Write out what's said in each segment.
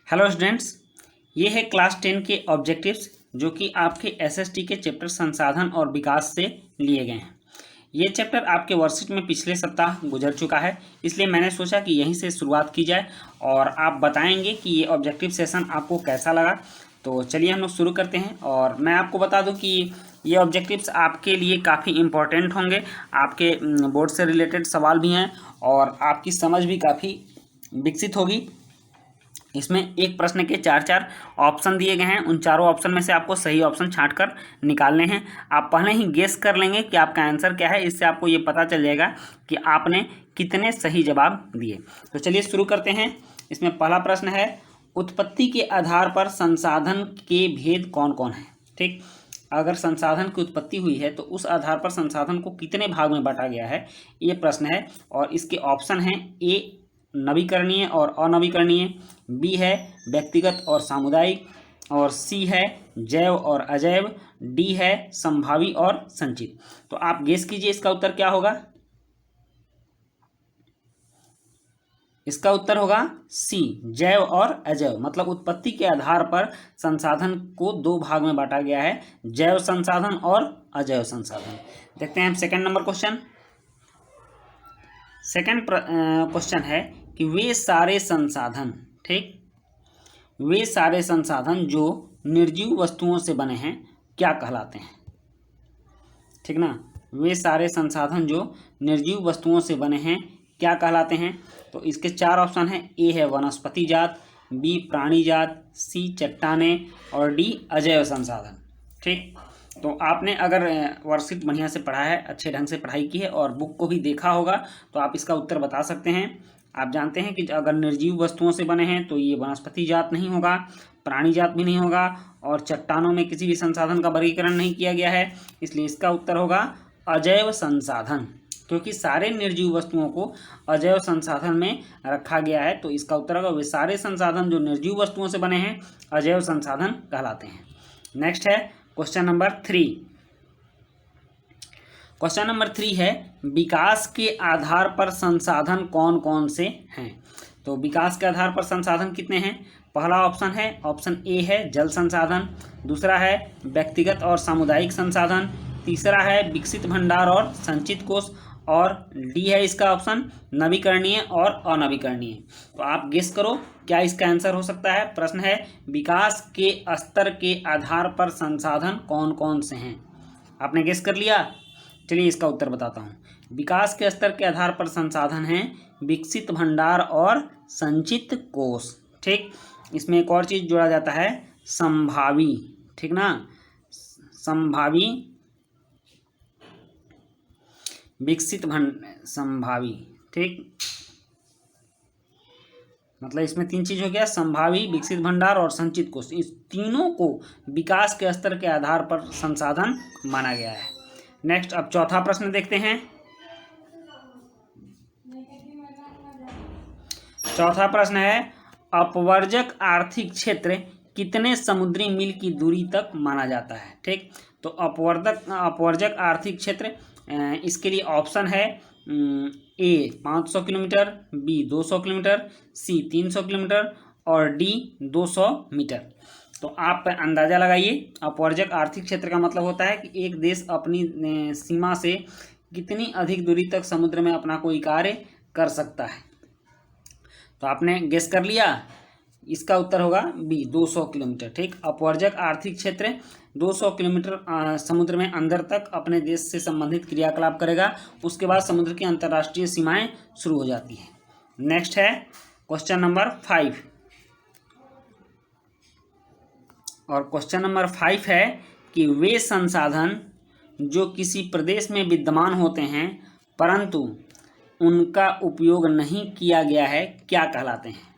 Hello students, ये है class 10 के ऑब्जेक्टिव्स जो कि आपके एसएसटी के चैप्टर संसाधन और विकास से लिए गए हैं। ये चैप्टर आपके वर्कशीट में पिछले सप्ताह गुजर चुका है, इसलिए मैंने सोचा कि यहीं से शुरुआत की जाए और आप बताएंगे कि ये ऑब्जेक्टिव सेशन आपको कैसा लगा। तो चलिए हम लोग शुरू करते हैं। और मैं आपको बता दूं कि ये ऑब्जेक्टिव्स आपके लिए काफ़ी इम्पोर्टेंट होंगे, आपके बोर्ड से रिलेटेड सवाल भी हैं और आपकी समझ भी काफ़ी विकसित होगी। इसमें एक प्रश्न के चार चार ऑप्शन दिए गए हैं। उन चारों ऑप्शन में से आपको सही ऑप्शन छांट कर निकालने हैं। आप पहले ही गेस कर लेंगे कि आपका आंसर क्या है, इससे आपको ये पता चल जाएगा कि आपने कितने सही जवाब दिए। तो चलिए शुरू करते हैं। इसमें पहला प्रश्न है, उत्पत्ति के आधार पर संसाधन के भेद कौन कौन है। ठीक, अगर संसाधन की उत्पत्ति हुई है तो उस आधार पर संसाधन को कितने भाग में बांटा गया है, ये प्रश्न है। और इसके ऑप्शन हैं, ए नवीकरणीय और अनवीकरणीय, बी है व्यक्तिगत और सामुदायिक, और सी है जैव और अजैव, डी है संभावी और संचित। तो आप गेस कीजिए इसका उत्तर क्या होगा। इसका उत्तर होगा सी, जैव और अजैव। मतलब उत्पत्ति के आधार पर संसाधन को दो भाग में बांटा गया है, जैव संसाधन और अजैव संसाधन। देखते हैं हम second number question. Second question है कि वे सारे संसाधन, ठीक, वे सारे संसाधन जो निर्जीव वस्तुओं से बने हैं क्या कहलाते हैं। ठीक ना, वे सारे संसाधन जो निर्जीव वस्तुओं से बने हैं क्या कहलाते हैं। तो इसके चार ऑप्शन हैं, ए है वनस्पति जात, बी प्राणी जात, सी चट्टाने और डी अजैव संसाधन। ठीक, तो आपने अगर वर्कशीट बढ़िया से पढ़ा है, अच्छे ढंग से पढ़ाई की है और बुक को भी देखा होगा तो आप इसका उत्तर बता सकते हैं। आप जानते हैं कि अगर निर्जीव वस्तुओं से बने हैं तो ये वनस्पति जात नहीं होगा, प्राणी जात भी नहीं होगा और चट्टानों में किसी भी संसाधन का वर्गीकरण नहीं किया गया है, इसलिए इसका उत्तर होगा अजैव संसाधन। क्योंकि सारे निर्जीव वस्तुओं को अजैव संसाधन में रखा गया है, तो इसका उत्तर होगा वे सारे संसाधन जो निर्जीव वस्तुओं से बने हैं अजैव संसाधन कहलाते हैं। नेक्स्ट है क्वेश्चन नंबर 3। क्वेश्चन नंबर 3 है, विकास के आधार पर संसाधन कौन कौन से हैं। तो विकास के आधार पर संसाधन कितने हैं। पहला ऑप्शन है, ऑप्शन ए है जल संसाधन, दूसरा है व्यक्तिगत और सामुदायिक संसाधन, तीसरा है विकसित भंडार और संचित कोष, और डी है इसका ऑप्शन नवीकरणीय और अनवीकरणीय। तो आप गेस करो क्या इसका आंसर हो सकता है। प्रश्न है, विकास के स्तर के आधार पर संसाधन कौन कौन से हैं। आपने गेस कर लिया। चलिए इसका उत्तर बताता हूँ। विकास के स्तर के आधार पर संसाधन हैं विकसित भंडार और संचित कोष। ठीक, इसमें एक और चीज़ जोड़ा जाता है, संभावी। ठीक ना, संभावी, विकसित संभावी। ठीक, मतलब इसमें तीन चीज हो गया, संभावी, विकसित भंडार और संचित कोष। इस तीनों को विकास के स्तर के आधार पर संसाधन माना गया है। नेक्स्ट, अब चौथा प्रश्न देखते हैं। चौथा प्रश्न है, अपवर्जक आर्थिक क्षेत्र कितने समुद्री मील की दूरी तक माना जाता है। ठीक, तो अपवर्जक आर्थिक क्षेत्र, इसके लिए ऑप्शन है, ए 500 किलोमीटर, बी 200 किलोमीटर, सी 300 किलोमीटर और डी 200 मीटर। तो आप अंदाज़ा लगाइए, अपवर्जक आर्थिक क्षेत्र का मतलब होता है कि एक देश अपनी सीमा से कितनी अधिक दूरी तक समुद्र में अपना कोई कार्य कर सकता है। तो आपने गेस कर लिया, इसका उत्तर होगा बी 200 किलोमीटर। ठीक, अपवर्जक आर्थिक क्षेत्र 200 किलोमीटर समुद्र में अंदर तक अपने देश से संबंधित क्रियाकलाप करेगा, उसके बाद समुद्र की अंतर्राष्ट्रीय सीमाएं शुरू हो जाती हैं। नेक्स्ट है क्वेश्चन नंबर 5। और क्वेश्चन नंबर 5 है कि वे संसाधन जो किसी प्रदेश में विद्यमान होते हैं परंतु उनका उपयोग नहीं किया गया है क्या कहलाते हैं।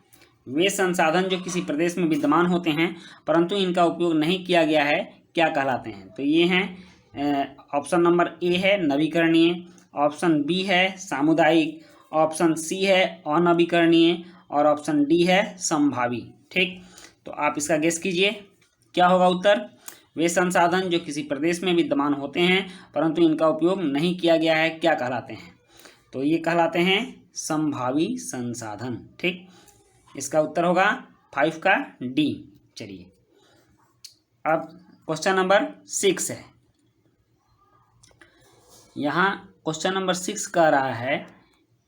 वे संसाधन जो किसी प्रदेश में विद्यमान होते हैं परंतु इनका उपयोग नहीं किया गया है क्या कहलाते हैं। तो ये हैं, ऑप्शन नंबर ए है नवीकरणीय, ऑप्शन बी है सामुदायिक, ऑप्शन सी है अनवीकरणीय और ऑप्शन डी है संभावी। ठीक, तो आप इसका गेस कीजिए क्या होगा उत्तर। वे संसाधन जो किसी प्रदेश में विद्यमान होते हैं परंतु इनका उपयोग नहीं किया गया है क्या कहलाते हैं। तो ये कहलाते हैं संभावी संसाधन। ठीक, इसका उत्तर होगा 5 का डी। चलिए अब क्वेश्चन नंबर 6 है। यहाँ क्वेश्चन नंबर 6 कह रहा है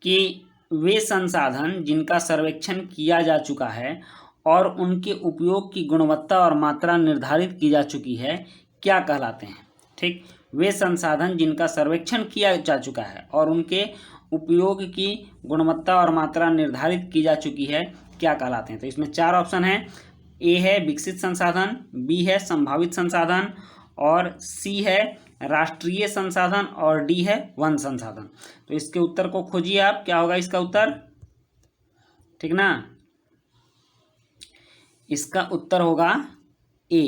कि वे संसाधन जिनका सर्वेक्षण किया जा चुका है और उनके उपयोग की गुणवत्ता और मात्रा निर्धारित की जा चुकी है क्या कहलाते हैं। ठीक, वे संसाधन जिनका सर्वेक्षण किया जा चुका है और उनके उपयोग की गुणवत्ता और मात्रा निर्धारित की जा चुकी है क्या कहलाते हैं। तो इसमें 4 ऑप्शन है। ए है विकसित संसाधन, बी है संभावित संसाधन, और सी है राष्ट्रीय संसाधन, और डी है वन संसाधन। तो इसके उत्तर को खोजिए आप, क्या होगा इसका उत्तर। ठीक ना, इसका उत्तर होगा ए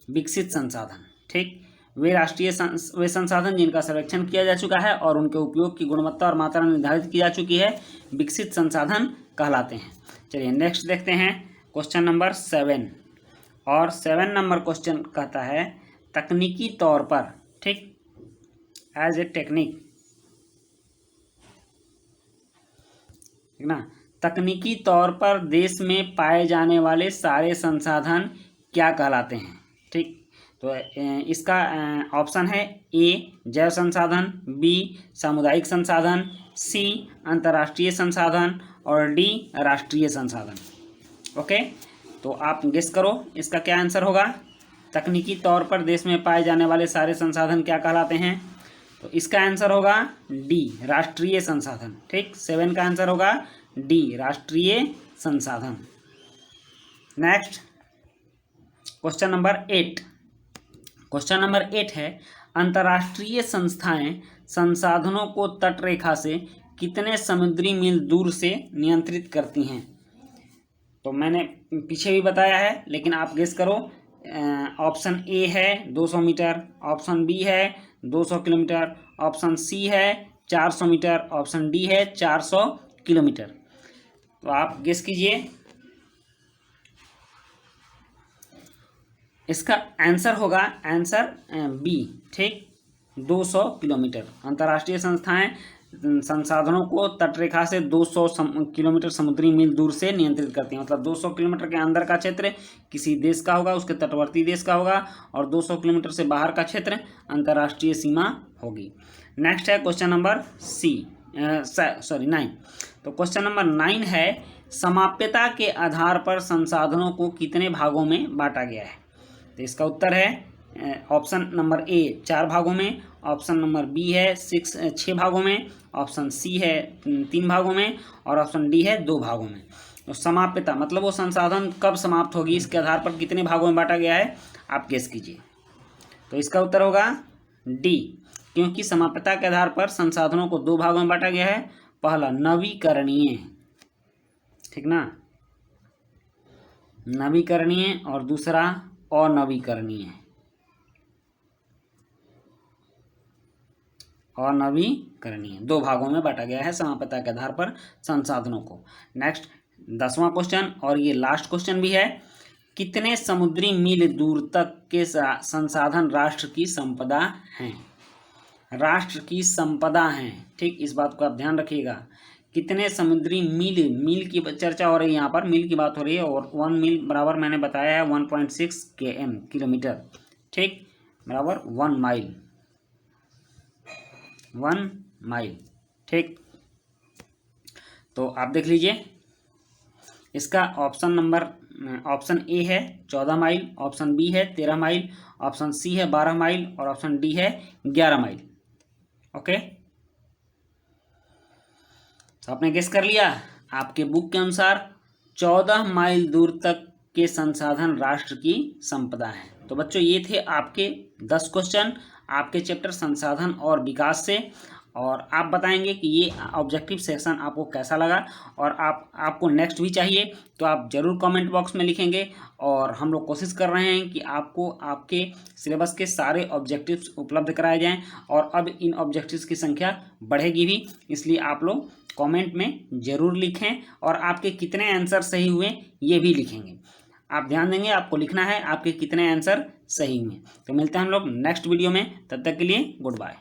विकसित संसाधन। ठीक, वे संसाधन जिनका सर्वेक्षण किया जा चुका है और उनके उपयोग की गुणवत्ता और मात्रा निर्धारित की जा चुकी है विकसित संसाधन कहलाते हैं। चलिए नेक्स्ट देखते हैं क्वेश्चन नंबर 7। और 7 नंबर क्वेश्चन कहता है तकनीकी तौर पर, ठीक, एज ए टेक्निक, ठीक ना, तकनीकी तौर पर देश में पाए जाने वाले सारे संसाधन क्या कहलाते हैं। ठीक, तो इसका ऑप्शन है ए जैव संसाधन, बी सामुदायिक संसाधन, सी अंतर्राष्ट्रीय संसाधन, और डी राष्ट्रीय संसाधन। ओके, तो आप गेस करो इसका क्या आंसर होगा। तकनीकी तौर पर देश में पाए जाने वाले सारे संसाधन क्या कहलाते हैं। तो इसका आंसर होगा डी राष्ट्रीय संसाधन। ठीक, 7 का आंसर होगा डी राष्ट्रीय संसाधन। Next question number 8। Question number 8 है अंतर्राष्ट्रीय संस्थाएं संसाधनों को तटरेखा से कितने समुद्री मील दूर से नियंत्रित करती हैं। तो मैंने पीछे भी बताया है, लेकिन आप गेस करो। ऑप्शन ए है 200 मीटर, ऑप्शन बी है 200 किलोमीटर, ऑप्शन सी है 400 मीटर, ऑप्शन डी है 400 किलोमीटर। तो आप गेस कीजिए। इसका आंसर होगा आंसर बी। ठीक, 200 किलोमीटर। अंतर्राष्ट्रीय संस्थाएं संसाधनों को तटरेखा से 200 किलोमीटर समुद्री मील दूर से नियंत्रित करती हैं। मतलब 200 किलोमीटर के अंदर का क्षेत्र किसी देश का होगा, उसके तटवर्ती देश का होगा, और 200 किलोमीटर से बाहर का क्षेत्र अंतर्राष्ट्रीय सीमा होगी। नेक्स्ट है क्वेश्चन नंबर 9। तो क्वेश्चन नंबर 9 है समाप्यता के आधार पर संसाधनों को कितने भागों में बांटा गया है। तो इसका उत्तर है ऑप्शन नंबर ए 4 भागों में, ऑप्शन नंबर बी है 6 भागों में, ऑप्शन सी है 3 भागों में, और ऑप्शन डी है 2 भागों में। तो समाप्यता मतलब वो संसाधन कब समाप्त होगी, इसके आधार पर कितने भागों में बांटा गया है, आप गेस कीजिए। तो इसका उत्तर होगा डी, क्योंकि समाप्यता के आधार पर संसाधनों को 2 भागों में बांटा गया है। पहला नवीकरणीय, ठीक ना, नवीकरणीय, और दूसरा अनवीकरणीय। अनवीकरणीय 2 भागों में बांटा गया है समाप्यता के आधार पर संसाधनों को। नेक्स्ट 10वां क्वेश्चन, और ये लास्ट क्वेश्चन भी है। कितने समुद्री मील दूर तक के संसाधन राष्ट्र की संपदा हैं। राष्ट्र की संपदा हैं। ठीक, इस बात को आप ध्यान रखिएगा। कितने समुद्री मील की चर्चा हो रही है, यहाँ पर मील की बात हो रही है, और 1 मील बराबर मैंने बताया है 1.6 km किलोमीटर। ठीक, बराबर 1 माइल, 1 माइल। ठीक, तो आप देख लीजिए इसका ऑप्शन ए है 14 माइल, ऑप्शन बी है 13 माइल, ऑप्शन सी है 12 माइल, और ऑप्शन डी है 11 माइल। ओके, तो आपने गेस कर लिया। आपके बुक के अनुसार 14 माइल दूर तक के संसाधन राष्ट्र की संपदा है। तो बच्चों ये थे आपके 10 क्वेश्चन आपके चैप्टर संसाधन और विकास से, और आप बताएंगे कि ये ऑब्जेक्टिव सेक्शन आपको कैसा लगा, और आपको नेक्स्ट भी चाहिए तो आप ज़रूर कमेंट बॉक्स में लिखेंगे। और हम लोग कोशिश कर रहे हैं कि आपको आपके सिलेबस के सारे ऑब्जेक्टिव्स उपलब्ध कराए जाएं, और अब इन ऑब्जेक्टिव्स की संख्या बढ़ेगी भी, इसलिए आप लोग कमेंट में ज़रूर लिखें, और आपके कितने आंसर सही हुए ये भी लिखेंगे। आप ध्यान देंगे, आपको लिखना है आपके कितने आंसर सही हुए। तो मिलते हैं हम लोग नेक्स्ट वीडियो में, तब तक के लिए गुड बाय।